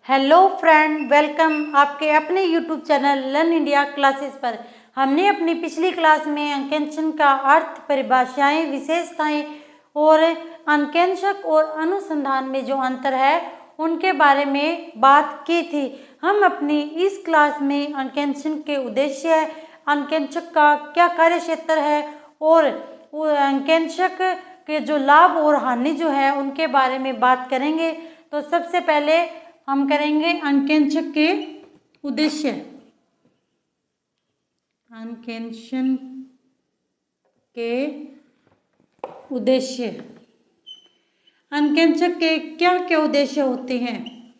Hello friend, welcome आपके अपने YouTube channel learn India classes पर। हमने अपनी पिछली क्लास में अंकेक्षण का अर्थ, परिभाषाएं, विशेषताएं और अंकेक्षक और अनुसंधान में जो अंतर है उनके बारे में बात की थी। हम अपनी इस क्लास में अंकेक्षण के उद्देश्य, अंकेक्षक का क्या कार्य क्षेत्र है और अंकेक्षक के जो लाभ और हानि जो है उनके बारे में बात करेंगे। तो सबसे पहले हम करेंगे अंकेक्षक के उद्देश्य। अंकेक्षण के उद्देश्य, अंकेक्षक के क्या क्या उद्देश्य होते हैं?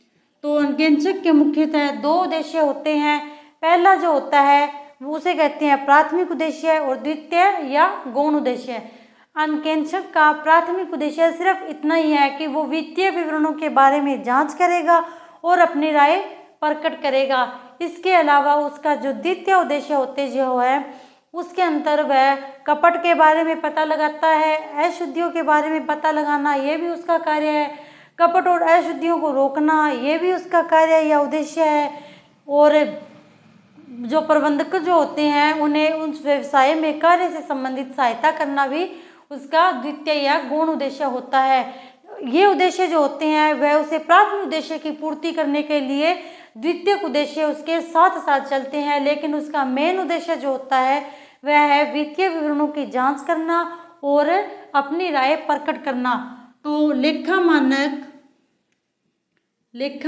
तो अंकेक्षक के मुख्यतः दो उद्देश्य होते हैं। पहला जो होता है उसे कहते हैं प्राथमिक उद्देश्य और द्वितीय या गौण उद्देश्य। अंकेक्षक का प्राथमिक उद्देश्य सिर्फ इतना ही है कि वो वित्तीय विवरणों के बारे में जांच करेगा और अपनी राय प्रकट करेगा। इसके अलावा उसका जो द्वितीय उद्देश्य होते जो है उसके अंतर वह कपट के बारे में पता लगाता है, अशुद्धियों के बारे में पता लगाना ये भी उसका कार्य है, कपट और अशुद्धियों को रोकना ये भी उसका कार्य या उद्देश्य है। और जो प्रबंधक जो होते हैं उन्हें उस व्यवसाय में कार्य से संबंधित सहायता करना भी उसका द्वितीय या गौण उद्देश्य होता है। ये उद्देश्य जो होते हैं वह उसे प्राथमिक उद्देश्य की पूर्ति करने के लिए द्वितीय उद्देश्य उसके साथ साथ चलते हैं, लेकिन उसका मेन उद्देश्य जो होता है वह है वित्तीय विवरणों की जांच करना और अपनी राय प्रकट करना। तो लेखा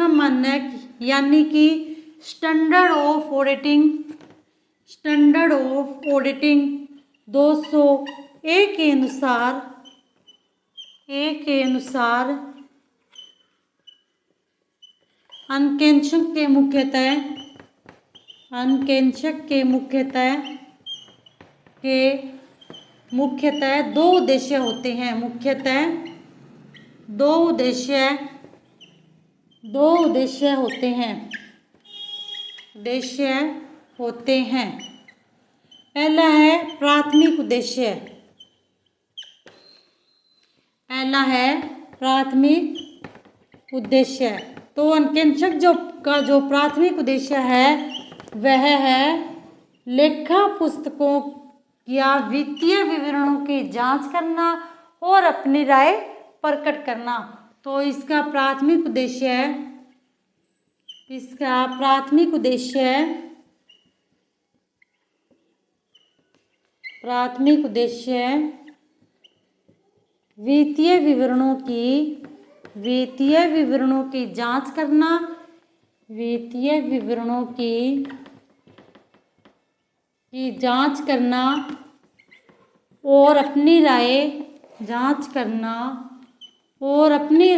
मानक यानी कि स्टैंडर्ड ऑफ ऑडिटिंग 201 के अनुसार अंकेक्षक के मुख्यतः दो उद्देश्य होते हैं। दो उद्देश्य होते हैं। पहला है प्राथमिक उद्देश्य। तो अंकेक्षक जो प्राथमिक उद्देश्य है वह है लेखा पुस्तकों या वित्तीय विवरणों की जांच करना और अपनी राय प्रकट करना। तो इसका प्राथमिक उद्देश्य वित्तीय विवरणों की जांच करना, और अपनी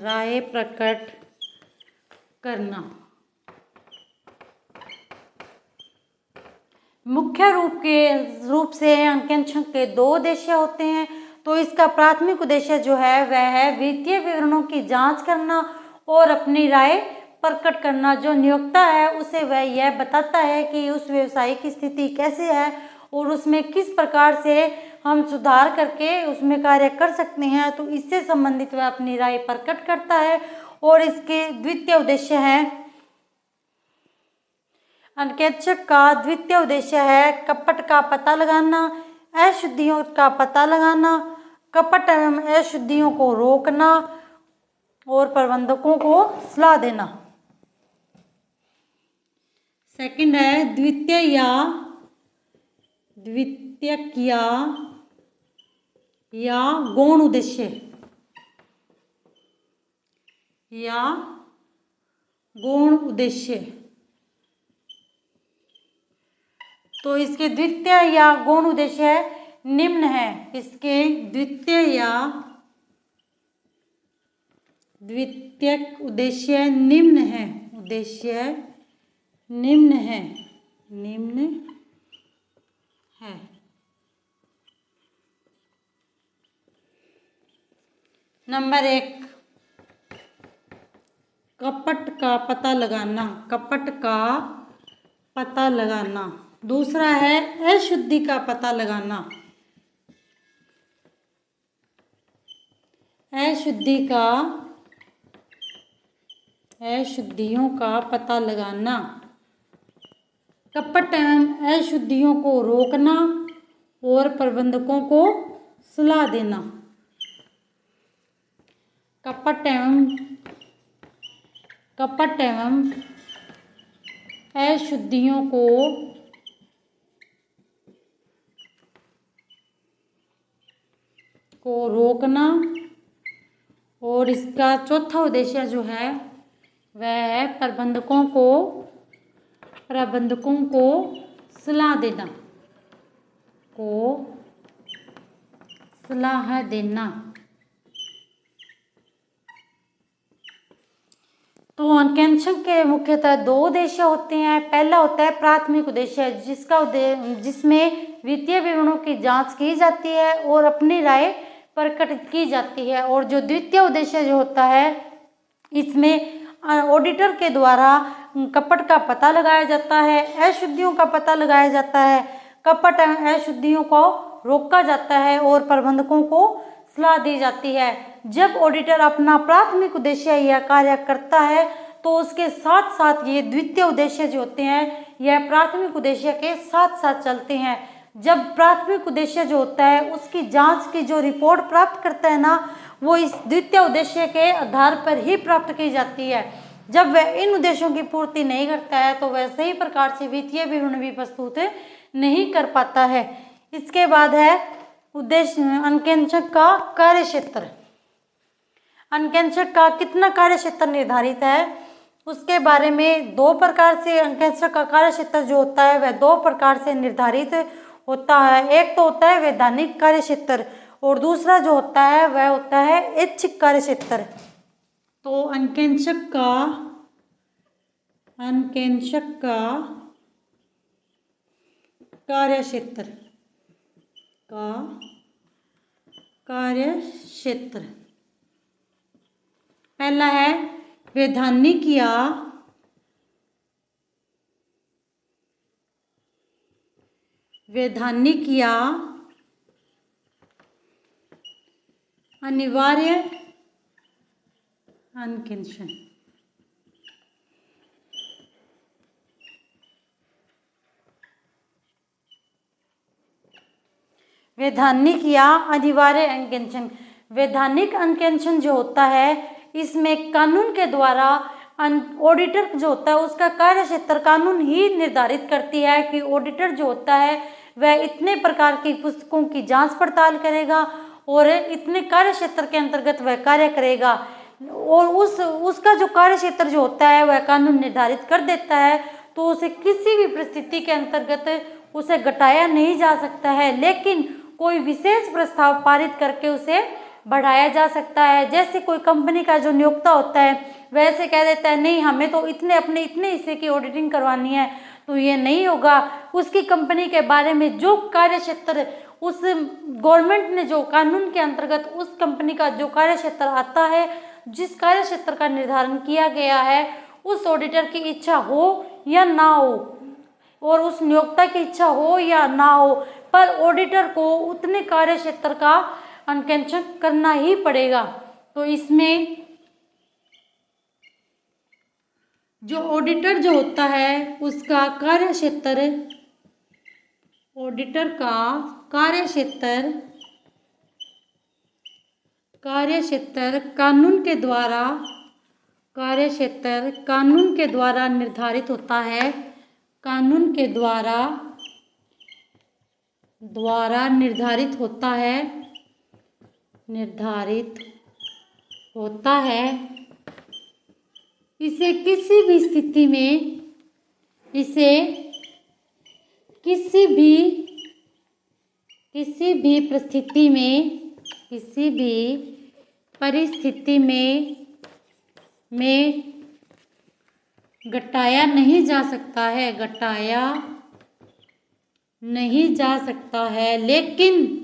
राय प्रकट करना मुख्य रूप से अंकेक्षक के दो उद्देश्य होते हैं। तो इसका प्राथमिक उद्देश्य जो है वह है वित्तीय विवरणों की जांच करना और अपनी राय प्रकट करना। जो नियोक्ता है उसे वह यह बताता है कि उस व्यवसाय की स्थिति कैसे है और उसमें किस प्रकार से हम सुधार करके उसमें कार्य कर सकते हैं। तो इससे संबंधित वह अपनी राय प्रकट करता है। और इसके द्वितीय उद्देश्य है, अंकेक्षक का द्वितीय उद्देश्य है कपट का पता लगाना, अशुद्धियों का पता लगाना, कपट एवं अशुद्धियों को रोकना और प्रबंधकों को सलाह देना। सेकंड है द्वितीयक या गौण उद्देश्य। तो इसके द्वितीय या गौण उद्देश्य निम्न है। इसके द्वितीयक उद्देश्य निम्न है। नंबर 1, कपट का पता लगाना। दूसरा है अशुद्धि का पता लगाना। अशुद्धियों का पता लगाना। कपट एवं अशुद्धियों को रोकना और प्रबंधकों को सलाह देना। कपट एवं अशुद्धियों को रोकना और इसका चौथा उद्देश्य जो है वह है प्रबंधकों को सलाह देना। तो अंकेक्षण के मुख्यतः दो उद्देश्य होते हैं। पहला होता है प्राथमिक उद्देश्य, जिसमें वित्तीय विवरणों की जांच की जाती है और अपनी राय प्रकट की जाती है। और जो द्वितीय उद्देश्य जो होता है, इसमें ऑडिटर के द्वारा कपट का पता लगाया जाता है, अशुद्धियों का पता लगाया जाता है, कपट अशुद्धियों को रोका जाता है और प्रबंधकों को सलाह दी जाती है। जब ऑडिटर अपना प्राथमिक उद्देश्य यह कार्य करता है तो उसके साथ साथ ये द्वितीय उद्देश्य जो होते हैं यह प्राथमिक उद्देश्य के साथ साथ चलते हैं। जब प्राथमिक उद्देश्य जो होता है उसकी जांच की जो रिपोर्ट प्राप्त करता है ना, वो इस द्वितीय उद्देश्य के आधार पर ही प्राप्त की जाती है। जब वह इन उद्देश्यों की पूर्ति नहीं करता है तो वह सही प्रकार से वित्तीय विवरण भी प्रस्तुत नहीं कर पाता है। इसके बाद है उद्देश्य अंकेक्षक का कार्यक्षेत्र। अंकेक्षक का कितना कार्यक्षेत्र निर्धारित है उसके बारे में दो प्रकार से अंकेक्षक का कार्यक्षेत्र जो होता है वह दो प्रकार से निर्धारित होता है। एक तो होता है वैधानिक कार्यक्षेत्र और दूसरा जो होता है वह होता है ऐच्छिक कार्यक्षेत्र। तो अंकेक्षक का कार्यक्षेत्र पहला है वैधानिक या अनिवार्य अंकेक्षण। वैधानिक या अनिवार्य अंकेक्षण। वैधानिक अंकेक्षण जो होता है इसमें कानून के द्वारा ऑडिटर जो होता है उसका कार्यक्षेत्र कानून ही निर्धारित करती है कि ऑडिटर जो होता है वह इतने प्रकार की पुस्तकों की जांच पड़ताल करेगा और इतने कार्यक्षेत्र के अंतर्गत वह कार्य करेगा। और उसका जो कार्यक्षेत्र जो होता है वह कानून निर्धारित कर देता है, तो उसे किसी भी परिस्थिति के अंतर्गत उसे घटाया नहीं जा सकता है, लेकिन कोई विशेष प्रस्ताव पारित करके उसे बढ़ाया जा सकता है। जैसे कोई कंपनी का जो नियोक्ता होता है वैसे कह देता है नहीं हमें तो अपने इतने हिस्से की ऑडिटिंग करवानी है, तो ये नहीं होगा। उसकी कंपनी के बारे में जो कार्यक्षेत्र उस गवर्नमेंट ने जो कानून के अंतर्गत उस कंपनी का जो कार्यक्षेत्र आता है, जिस कार्यक्षेत्र का निर्धारण किया गया है, उस ऑडिटर की इच्छा हो या ना हो और उस नियोक्ता की इच्छा हो या ना हो, पर ऑडिटर को उतने कार्यक्षेत्र का अंकेक्षण करना ही पड़ेगा। तो इसमें जो ऑडिटर जो होता है उसका कार्यक्षेत्र, ऑडिटर का कार्यक्षेत्र कानून के द्वारा निर्धारित होता है। कानून के द्वारा निर्धारित होता है। इसे किसी भी स्थिति में, परिस्थिति में घटाया नहीं जा सकता है, लेकिन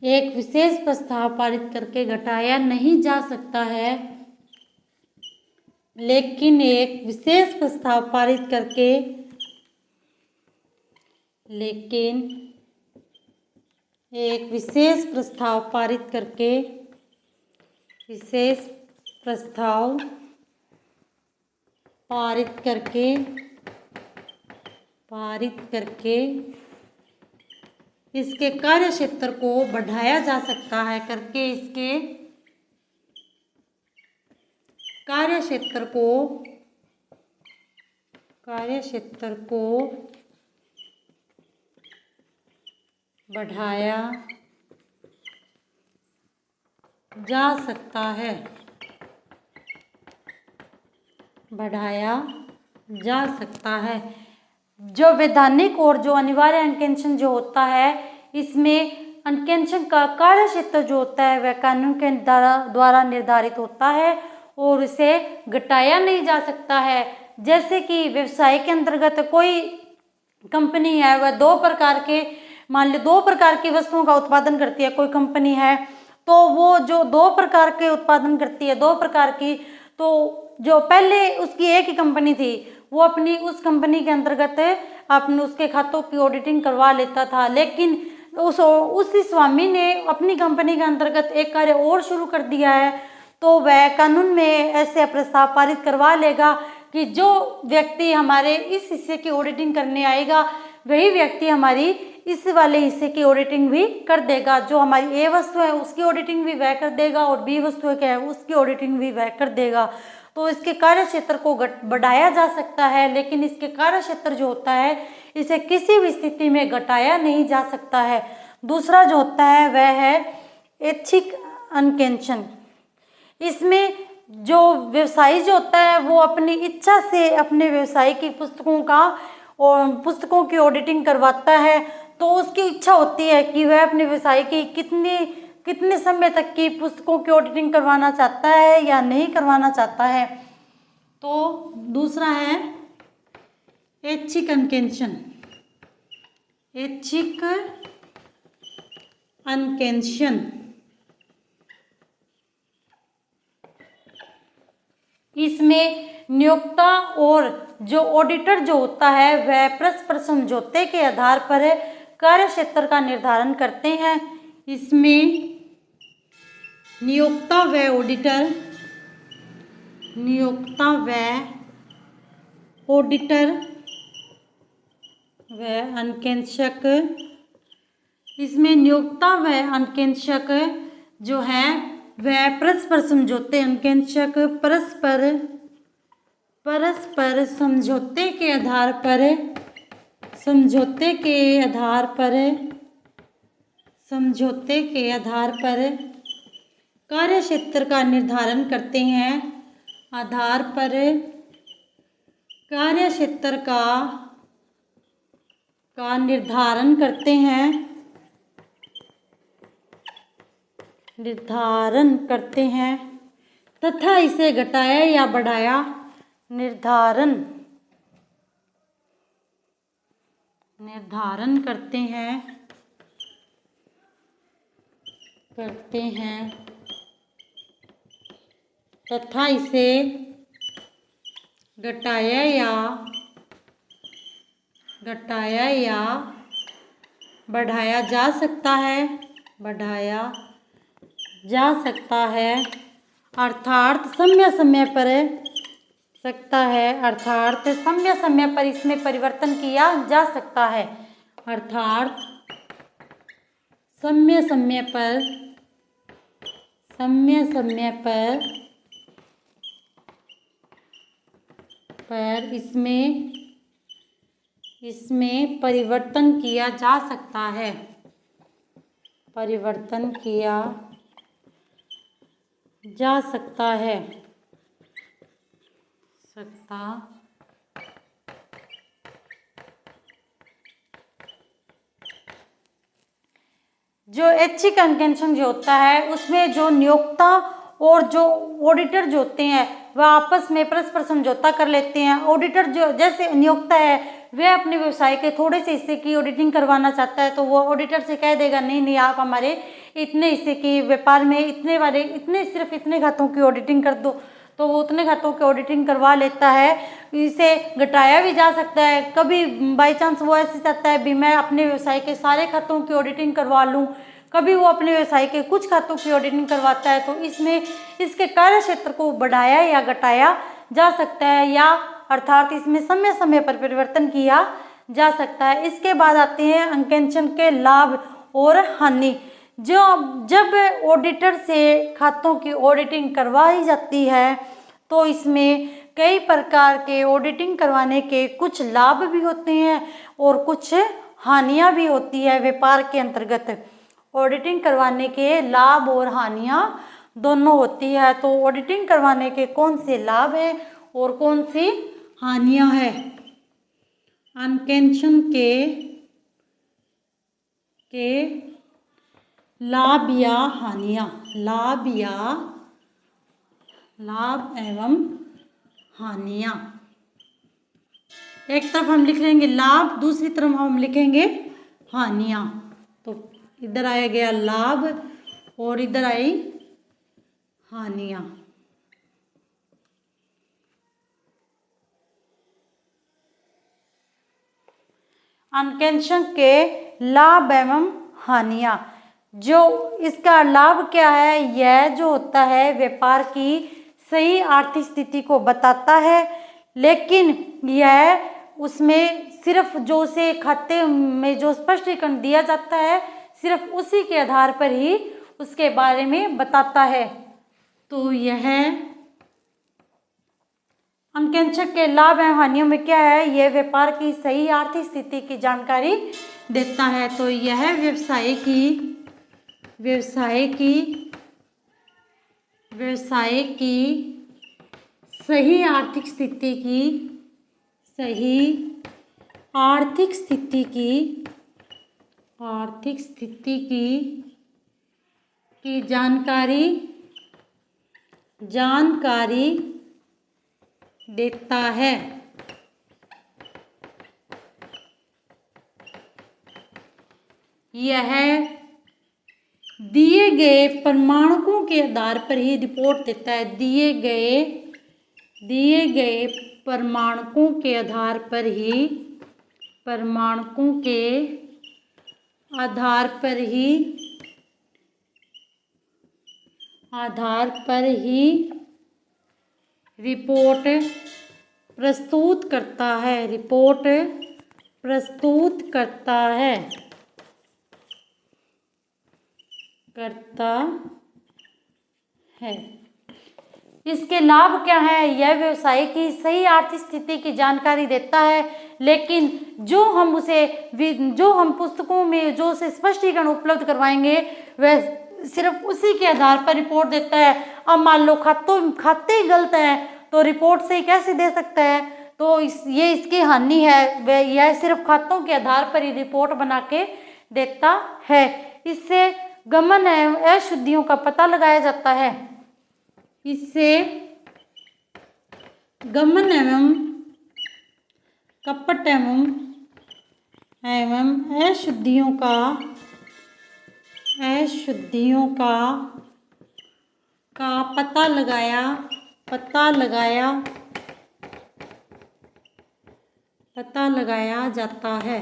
एक विशेष प्रस्ताव पारित करके घटाया नहीं जा सकता है, लेकिन एक विशेष प्रस्ताव पारित करके लेकिन एक विशेष प्रस्ताव पारित करके इसके कार्यक्षेत्र को बढ़ाया जा सकता है कार्यक्षेत्र को बढ़ाया जा सकता है जो वैधानिक और जो अनिवार्य अंकेक्षण जो होता है, इसमें अंकेक्षण का कार्यक्षेत्र जो होता है वह कानून के द्वारा निर्धारित होता है और इसे घटाया नहीं जा सकता है। जैसे कि व्यवसाय के अंतर्गत कोई कंपनी है, वह मान लो दो प्रकार की वस्तुओं का उत्पादन करती है। कोई कंपनी है तो वो जो दो प्रकार के उत्पादन करती है, तो जो पहले उसकी एक ही कंपनी थी, वो अपनी उस कंपनी के अंतर्गत अपने उसके खातों की ऑडिटिंग करवा लेता था। लेकिन उस स्वामी ने अपनी कंपनी के अंतर्गत एक कार्य और शुरू कर दिया है, तो वह कानून में ऐसे प्रस्ताव पारित करवा लेगा कि जो व्यक्ति हमारे इस हिस्से की ऑडिटिंग करने आएगा, वही व्यक्ति हमारी इस वाले हिस्से की ऑडिटिंग भी कर देगा। जो हमारी ए वस्तु है उसकी ऑडिटिंग भी वह कर देगा और बी वस्तु है क्या है उसकी ऑडिटिंग भी वह कर देगा। तो इसके कार्यक्षेत्र को बढ़ाया जा सकता है, लेकिन इसके कार्यक्षेत्र जो होता है इसे किसी भी स्थिति में घटाया नहीं जा सकता है। दूसरा जो होता है वह है ऐच्छिक अंकेक्षण। इसमें जो व्यवसायी जो होता है वो अपनी इच्छा से अपने व्यवसाय की पुस्तकों की ऑडिटिंग करवाता है। तो उसकी इच्छा होती है कि वह अपने व्यवसाय की कितने समय तक की पुस्तकों की ऑडिटिंग करवाना चाहता है या नहीं करवाना चाहता है। तो दूसरा है ऐच्छिक अंकेक्षण। इसमें नियोक्ता और जो ऑडिटर जो होता है वह परस्पर समझौते के आधार पर कार्यक्षेत्र का निर्धारण करते हैं। इसमें नियोक्ता व अंकेक्षक जो है वह परस्पर समझौते समझौते के आधार पर कार्यक्षेत्र का निर्धारण करते हैं। निर्धारण करते हैं तथा इसे घटाया या बढ़ाया निर्धारण करते हैं तथा इसे घटाया या बढ़ाया जा सकता है अर्थात समय समय पर इसमें परिवर्तन किया जा सकता है। इसमें परिवर्तन किया जा सकता है। जो ऐच्छिक अंकेक्षण जो होता है उसमें जो नियोक्ता और जो ऑडिटर जो होते हैं वह आपस में परस्पर समझौता कर लेते हैं। ऑडिटर जो जैसे नियोक्ता है वह अपने व्यवसाय के थोड़े से हिस्से की ऑडिटिंग करवाना चाहता है, तो वो ऑडिटर से कह देगा नहीं आप हमारे इतने हिस्से की व्यापार में सिर्फ इतने खातों की ऑडिटिंग कर दो। तो वो उतने खातों की ऑडिटिंग करवा लेता है। इसे घटाया भी जा सकता है, कभी बाई चांस वो ऐसे चाहता है भी मैं अपने व्यवसाय के सारे खातों की ऑडिटिंग करवा लूँ, कभी वो अपने व्यवसाय के कुछ खातों की ऑडिटिंग करवाता है। तो इसमें इसके कार्य क्षेत्र को बढ़ाया या घटाया जा सकता है, या अर्थात इसमें समय समय पर परिवर्तन किया जा सकता है। इसके बाद आते हैं अंकेक्षण के लाभ और हानि। जब ऑडिटर से खातों की ऑडिटिंग करवाई जाती है तो इसमें कई प्रकार के ऑडिटिंग करवाने के कुछ लाभ भी होते हैं और कुछ हानियां भी होती है। व्यापार के अंतर्गत ऑडिटिंग करवाने के लाभ और हानियां दोनों होती है। तो ऑडिटिंग करवाने के कौन से लाभ हैं और कौन सी हानियां हैं? अंकेक्षण के लाभ या हानियां, लाभ एवं हानियां। एक तरफ हम लिख लेंगे लाभ, दूसरी तरफ हम लिखेंगे हानियां। तो इधर आया गया लाभ और इधर आई हानियां। अंकेक्षण के लाभ एवं हानियां। जो इसका लाभ क्या है, यह जो होता है व्यापार की सही आर्थिक स्थिति को बताता है, लेकिन यह उसमें सिर्फ जो से खाते में जो स्पष्टीकरण दिया जाता है सिर्फ उसी के आधार पर ही उसके बारे में बताता है। तो यह अंकेक्षण के लाभ एवं हानियों में क्या है, यह व्यापार की सही आर्थिक स्थिति की जानकारी देता है। तो यह व्यवसाय की सही आर्थिक स्थिति की जानकारी देता है। यह दिए गए प्रमाणकों के आधार पर ही रिपोर्ट देता है। दिए गए प्रमाणकों के आधार पर ही रिपोर्ट प्रस्तुत करता है। इसके लाभ क्या है, यह व्यवसाय की सही आर्थिक स्थिति की जानकारी देता है, लेकिन जो हम पुस्तकों में जो से स्पष्टीकरण उपलब्ध करवाएंगे वह सिर्फ उसी के आधार पर रिपोर्ट देता है। अब मान लो खाते गलत हैं तो रिपोर्ट से कैसे दे सकता है, तो ये इसकी हानि है। वह यह सिर्फ खातों के आधार पर ही रिपोर्ट बना के देता है। इससे गमन एवं अशुद्धियों का पता लगाया जाता है। इससे गमन एवं कपट एवं अशुद्धियों का पता लगाया जाता है।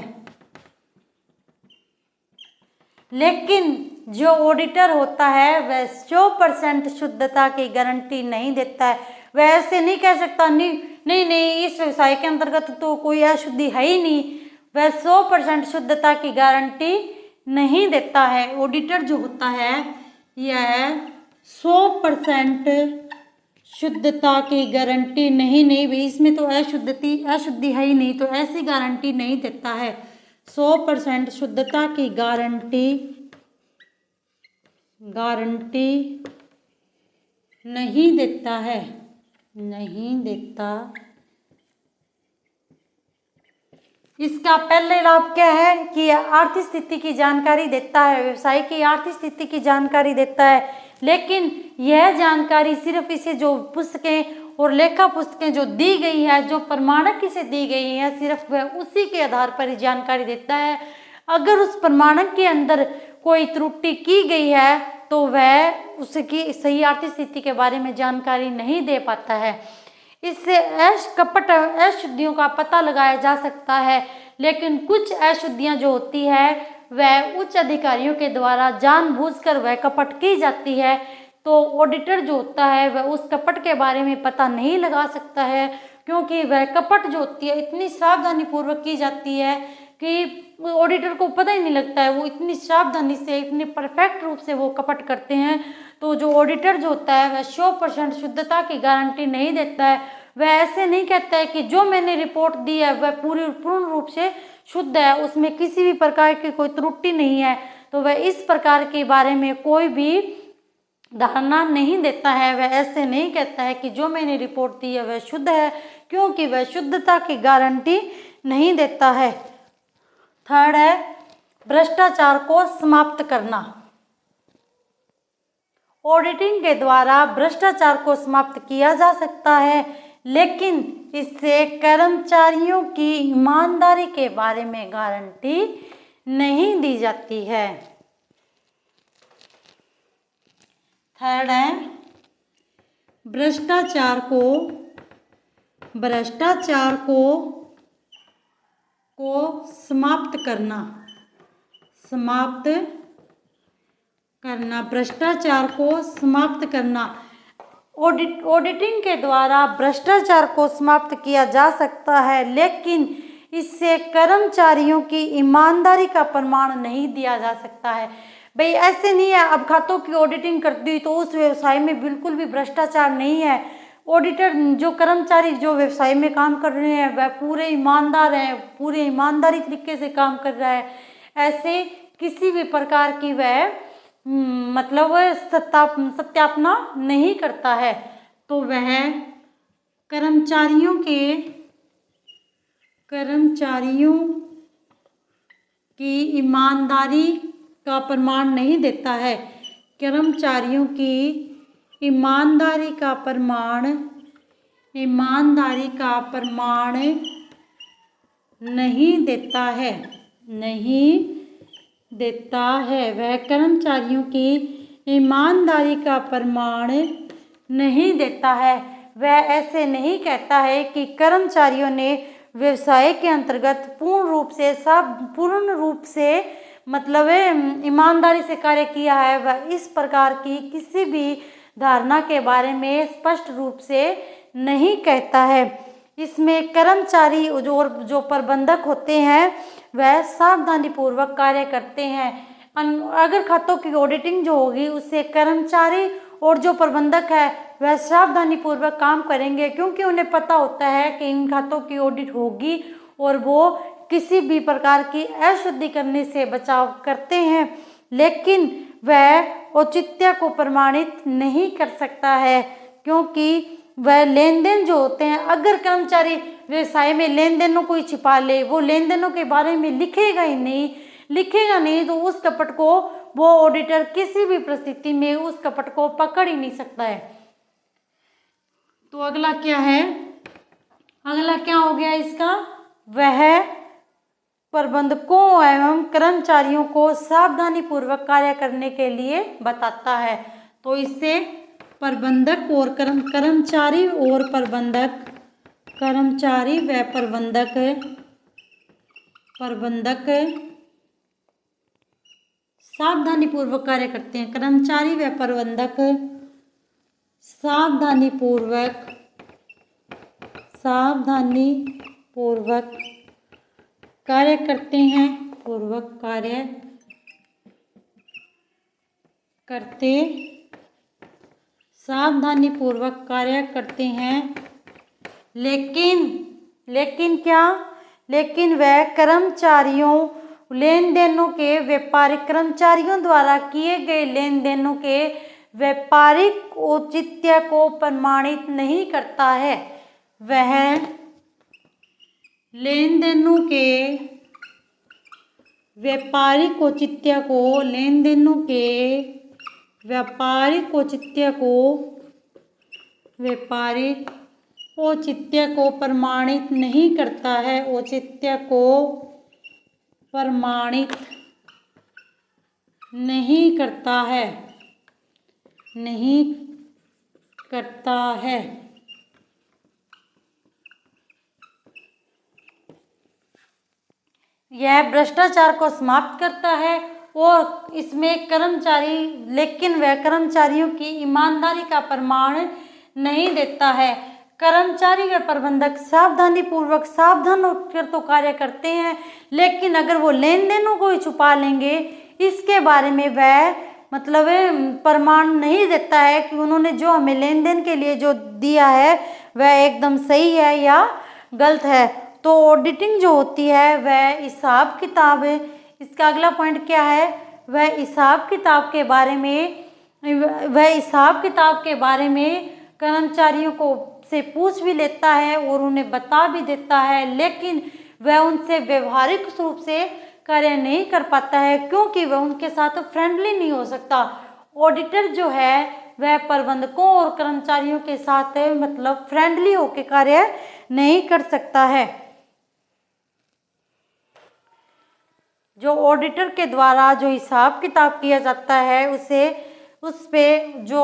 लेकिन जो ऑडिटर होता है वह 100% शुद्धता की गारंटी नहीं देता है। वह ऐसे नहीं कह सकता नहीं इस व्यवसाय के अंतर्गत तो कोई अशुद्धि है ही नहीं। वह 100% शुद्धता की गारंटी नहीं देता है। ऑडिटर जो होता है यह 100% शुद्धता की गारंटी नहीं भाई इसमें तो अशुद्धि है ही नहीं, तो ऐसी गारंटी नहीं देता है। 100% शुद्धता की गारंटी नहीं देता है, इसका पहले लाभ क्या है कि आर्थिक स्थिति की जानकारी देता है, व्यवसाय की आर्थिक स्थिति की जानकारी देता है, लेकिन यह जानकारी सिर्फ इसे जो पुस्तकें और लेखा पुस्तकें जो दी गई है, जो प्रमाणक इसे दी गई है, सिर्फ वह उसी के आधार पर ही जानकारी देता है। अगर उस प्रमाणक के अंदर कोई त्रुटि की गई है तो वह उसकी सही आर्थिक स्थिति के बारे में जानकारी नहीं दे पाता है। इससे अशुद्धियों का पता लगाया जा सकता है, लेकिन कुछ अशुद्धियां जो होती है वह उच्च अधिकारियों के द्वारा जानबूझकर वह कपट की जाती है। तो ऑडिटर जो होता है वह उस कपट के बारे में पता नहीं लगा सकता है, क्योंकि वह कपट जो होती है इतनी सावधानी पूर्वक की जाती है कि ऑडिटर को पता ही नहीं लगता है। वो इतनी सावधानी से, इतनी परफेक्ट रूप से वो कपट करते हैं। तो जो ऑडिटर जो होता है वह 100% शुद्धता की गारंटी नहीं देता है। वह ऐसे नहीं कहता है कि जो मैंने रिपोर्ट दी है वह पूर्ण रूप से शुद्ध है, उसमें किसी भी प्रकार की कोई त्रुटि नहीं है। तो वह इस प्रकार के बारे में कोई भी धारणा नहीं देता है। वह ऐसे नहीं कहता है कि जो मैंने रिपोर्ट दी है वह शुद्ध है, क्योंकि वह शुद्धता की गारंटी नहीं देता है। थर्ड है भ्रष्टाचार को समाप्त करना। ऑडिटिंग के द्वारा भ्रष्टाचार को समाप्त किया जा सकता है, लेकिन इससे कर्मचारियों की ईमानदारी के बारे में गारंटी नहीं दी जाती है। थर्ड है भ्रष्टाचार को समाप्त करना। भ्रष्टाचार को समाप्त करना। ऑडिटिंग के द्वारा भ्रष्टाचार को समाप्त किया जा सकता है, लेकिन इससे कर्मचारियों की ईमानदारी का प्रमाण नहीं दिया जा सकता है। भाई ऐसे नहीं है अब खातों की ऑडिटिंग कर दी तो उस व्यवसाय में बिल्कुल भी भ्रष्टाचार नहीं है। ऑडिटर जो कर्मचारी जो व्यवसाय में काम कर रहे हैं वह पूरे ईमानदार हैं, पूरे ईमानदारी तरीके से काम कर रहा है। ऐसे किसी भी प्रकार की वह मतलब सत्यापना नहीं करता है। तो वह कर्मचारियों की ईमानदारी का प्रमाण नहीं देता है। कर्मचारियों की ईमानदारी का प्रमाण नहीं देता है। वह कर्मचारियों की ईमानदारी का प्रमाण नहीं देता है। वह ऐसे नहीं कहता है कि कर्मचारियों ने व्यवसाय के अंतर्गत पूर्ण रूप से मतलब ईमानदारी से कार्य किया है। वह इस प्रकार की किसी भी धारणा के बारे में स्पष्ट रूप से नहीं कहता है। इसमें कर्मचारी जो प्रबंधक होते हैं वह सावधानी पूर्वक कार्य करते हैं। अगर खातों की ऑडिटिंग जो होगी उससे कर्मचारी और जो प्रबंधक है वह सावधानी पूर्वक काम करेंगे, क्योंकि उन्हें पता होता है कि इन खातों की ऑडिट होगी और वो किसी भी प्रकार की अशुद्धि करने से बचाव करते हैं, लेकिन वह औचित्य को प्रमाणित नहीं कर सकता है, क्योंकि वह लेन देन जो होते हैं, अगर कर्मचारी व्यवसाय में लेन देनों को ही छिपा ले, वो लेन देनों के बारे में लिखेगा नहीं तो उस कपट को वो ऑडिटर किसी भी परिस्थिति में उस कपट को पकड़ ही नहीं सकता है। तो अगला क्या हो गया इसका, वह प्रबंधकों एवं कर्मचारियों को सावधानी पूर्वक कार्य करने के लिए बताता है। तो इससे प्रबंधक और कर्मचारी व प्रबंधक सावधानी पूर्वक कार्य करते हैं। कर्मचारी व प्रबंधक सावधानी पूर्वक कार्य करते हैं, सावधानी पूर्वक कार्य करते हैं, लेकिन वह कर्मचारियों द्वारा किए गए लेन देनों के व्यापारिक औचित्य को प्रमाणित नहीं करता है। वह लेन देनों के व्यापारिक औचित्य को प्रमाणित नहीं करता है। नहीं करता है। यह भ्रष्टाचार को समाप्त करता है और इसमें कर्मचारी, लेकिन वह कर्मचारियों की ईमानदारी का प्रमाण नहीं देता है। कर्मचारी व प्रबंधक सावधानी पूर्वक सावधान होकर तो कार्य करते हैं, लेकिन अगर वो लेन देनों को ही छुपा लेंगे, इसके बारे में वह मतलब प्रमाण नहीं देता है कि उन्होंने जो हमें लेन देन के लिए जो दिया है वह एकदम सही है या गलत है, तो ऑडिटिंग जो होती है वह हिसाब किताब है। इसका अगला पॉइंट क्या है, वह हिसाब किताब के बारे में कर्मचारियों को से पूछ भी लेता है और उन्हें बता भी देता है, लेकिन वह उनसे व्यवहारिक रूप से कार्य नहीं कर पाता है क्योंकि वह उनके साथ फ्रेंडली नहीं हो सकता। ऑडिटर जो है वह प्रबंधकों और कर्मचारियों के साथ मतलब फ्रेंडली होकर कार्य नहीं कर सकता है। जो ऑडिटर के द्वारा जो हिसाब किताब किया जाता है उस पे जो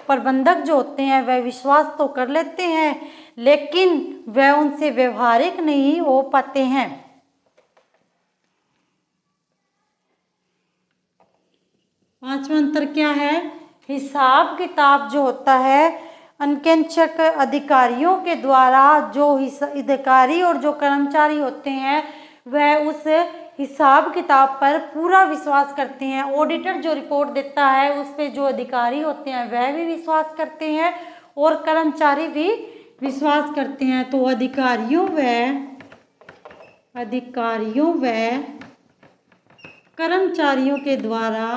प्रबंधक जो होते हैं वह विश्वास तो कर लेते हैं, लेकिन वह उनसे व्यवहारिक नहीं हो पाते हैं। पांचवा अंतर क्या है, हिसाब किताब जो होता है अंकेक्षक अधिकारियों के द्वारा, जो अधिकारी और जो कर्मचारी होते हैं वह उस हिसाब किताब पर पूरा विश्वास करते हैं। ऑडिटर जो रिपोर्ट देता है उस पे जो अधिकारी होते हैं वह भी विश्वास करते हैं और कर्मचारी भी विश्वास करते हैं। तो अधिकारियों व कर्मचारियों के द्वारा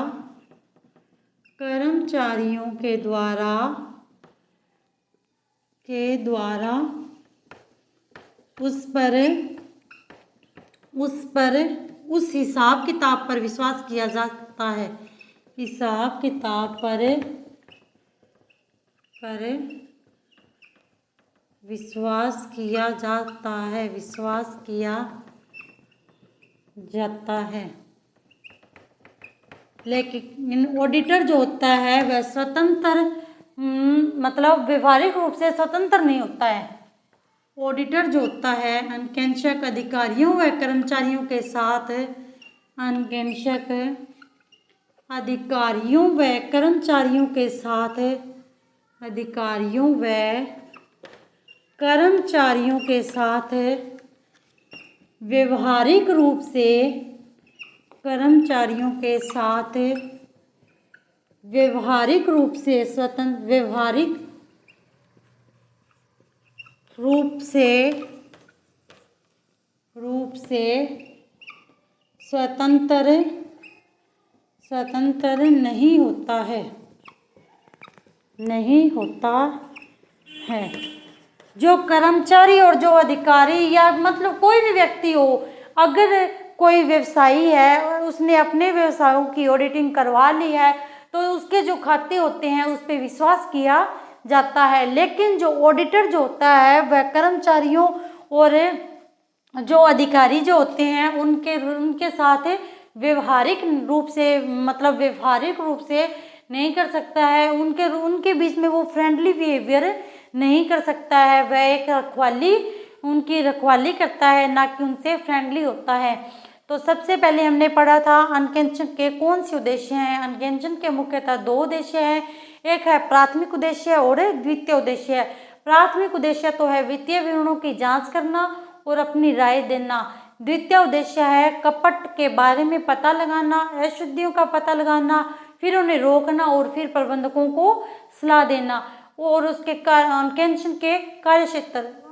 उस हिसाब किताब पर विश्वास किया जाता है। हिसाब किताब पर विश्वास किया जाता है। लेकिन ऑडिटर जो होता है वह स्वतंत्र मतलब व्यवहारिक रूप से स्वतंत्र नहीं होता है। ऑडिटर जो होता है अंकेक्षक अधिकारियों व कर्मचारियों के साथ व्यवहारिक रूप से स्वतंत्र नहीं होता है। जो कर्मचारी और जो अधिकारी या मतलब कोई भी व्यक्ति हो, अगर कोई व्यवसायी है और उसने अपने व्यवसायों की ऑडिटिंग करवा ली है तो उसके जो खाते होते हैं उस पर विश्वास किया जाता है, लेकिन जो ऑडिटर जो होता है वह कर्मचारियों और जो अधिकारी जो होते हैं उनके साथ व्यवहारिक रूप से नहीं कर सकता है। उनके बीच में वो फ्रेंडली बिहेवियर नहीं कर सकता है। वह एक उनकी रखवाली करता है, ना कि उनसे फ्रेंडली होता है। तो सबसे पहले हमने पढ़ा था अंकेक्षण के कौन से उद्देश्य हैं। अंकेक्षण के मुख्यतः दो उद्देश्य हैं, एक है प्राथमिक उद्देश्य और द्वितीय उद्देश्य। प्राथमिक उद्देश्य तो है वित्तीय विवरणों की जांच करना और अपनी राय देना। द्वितीय उद्देश्य है कपट के बारे में पता लगाना, अशुद्धियों का पता लगाना, फिर उन्हें रोकना और फिर प्रबंधकों को सलाह देना। और उसके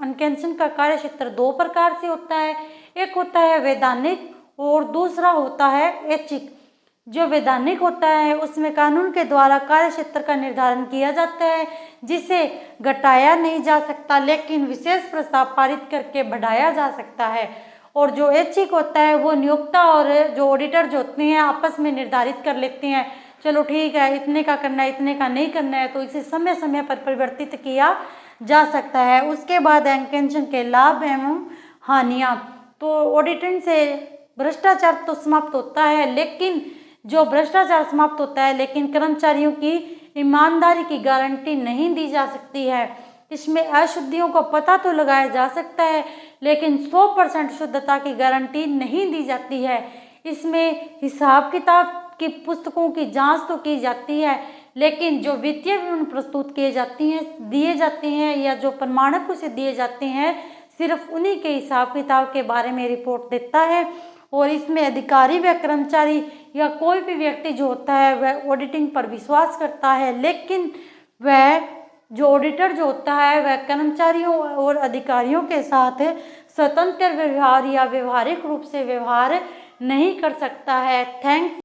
अंकेक्षण का कार्यक्षेत्र दो प्रकार से होता है, एक होता है वैधानिक और दूसरा होता है ऐच्छिक। जो वैधानिक होता है उसमें कानून के द्वारा कार्यक्षेत्र का निर्धारण किया जाता है, जिसे घटाया नहीं जा सकता, लेकिन विशेष प्रस्ताव पारित करके बढ़ाया जा सकता है। और जो ऐच्छिक होता है वो नियोक्ता और जो ऑडिटर जो होते हैं आपस में निर्धारित कर लेते हैं, चलो ठीक है इतने का करना है इतने का नहीं करना है, तो इसे समय समय पर परिवर्तित किया जा सकता है। उसके बाद अंकेक्षण के लाभ एवं हानियाँ। तो ऑडिटिंग से भ्रष्टाचार तो समाप्त होता है, लेकिन कर्मचारियों की ईमानदारी की गारंटी नहीं दी जा सकती है। इसमें अशुद्धियों का पता तो लगाया जा सकता है, लेकिन 100% शुद्धता की गारंटी नहीं दी जाती है। इसमें हिसाब किताब की पुस्तकों की जांच तो की जाती है, लेकिन जो वित्तीय विवरण प्रस्तुत दिए जाते हैं या जो प्रमाणकों से दिए जाते हैं, सिर्फ उन्हीं के हिसाब किताब के बारे में रिपोर्ट देता है। और इसमें अधिकारी व कर्मचारी या कोई भी व्यक्ति जो होता है वह ऑडिटिंग पर विश्वास करता है, लेकिन वह जो ऑडिटर जो होता है वह कर्मचारियों और अधिकारियों के साथ स्वतंत्र व्यवहार या व्यवहारिक रूप से व्यवहार नहीं कर सकता है। थैंक्स।